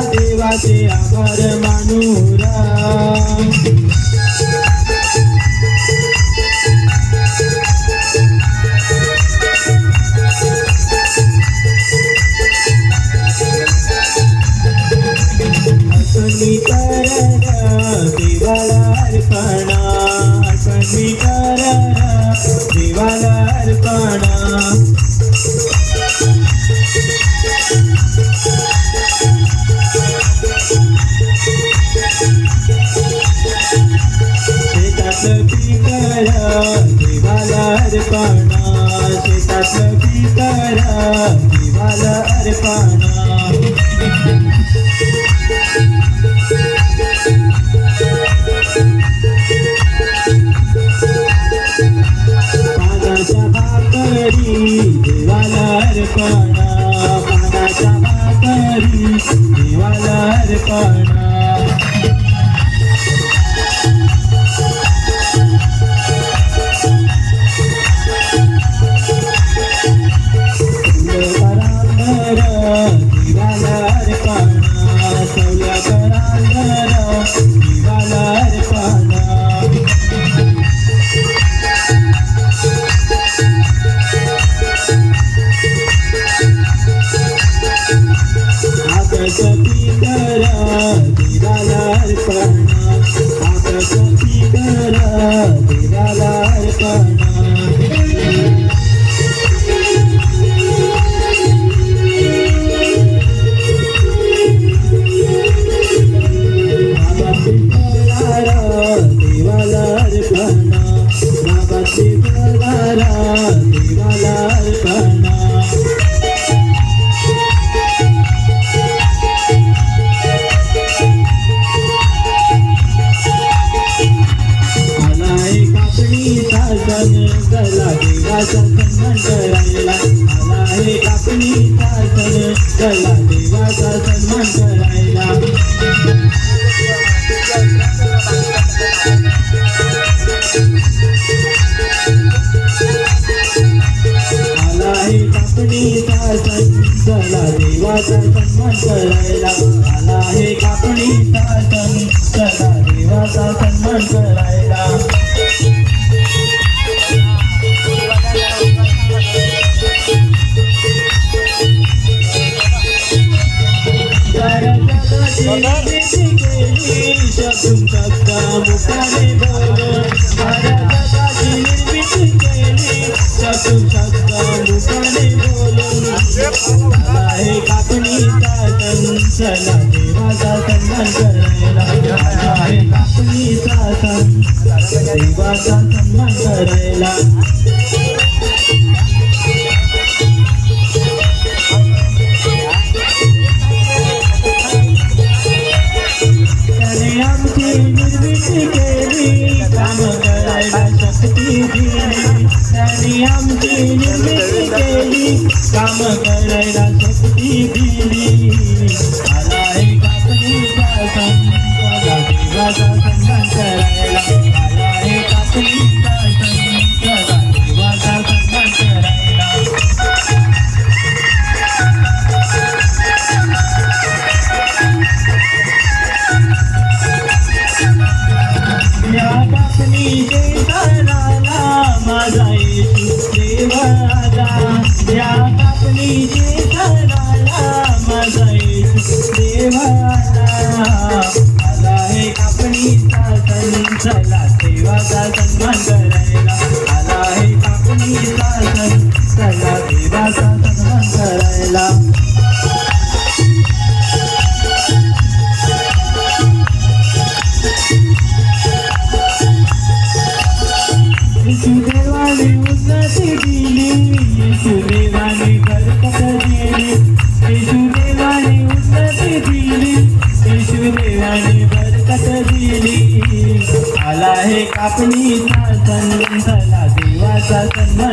देवाचे आभार मानूरा देवाला अर्पणा देवाला अर्पणा शेतातलं पीक देवाला अर्पणा शेतातलं पीक देवाला अर्पणा पानाच्या भाकरी देवाला अर्पणा पानाच्या भाकरी देवाला अर्पणा देवाला अर्पणा सौल्या करांधर देवाला अर्पणा आकाश पितर देवाला अर्पणा आकाश पितर देवाला अर्पणा देवाला अर्पणा बाबाचे बोलारा देवाला अर्पणा आला एक कापणीचा सण चला देवाचा सन्मान करायला आला एक कापणीचा सण चला देवाचा सन्मान करायला आला आहे कापणीचा सण चला देवाचा सन्मान करायला आला आहे कापणीचा सण चला देवाचा सन्मान करायला शब्दून सत्ता मुखाने बोलून महाराजाची निर्मिती केली शब्दून सत्ता मुखाने बोलून आला आहे कापणीचा सण चला देवाचा सन्मान करायला आला आहे कापणीचा सण देवाचा सन्मान करायला आमची निर्मिती केली काम करायला शक्ती दिली त्यांनी आमची निर्मिती केली काम करायला शक्ती दिली आला आहे कापणीचा सण चला देवाचा सन्मान करायला आला आहे कापणीचा सण चला देवाचा सन्मान करायला या कापणीचे सणाला माझा येशू देव आला या कापणीचे सणाला माझा येशू देव आला आहे कापणीचा सण चला देवाचा सन्मान करायला आला आहे कापणीचा सण चला देवाचा सन्मान करायला देवाने उन्नती दिली देवाने बरकत दिली देवाने उन्नती दिली देवाने बरकत दिली आला आहे कापणीचा सण चला देवाचा सन्मान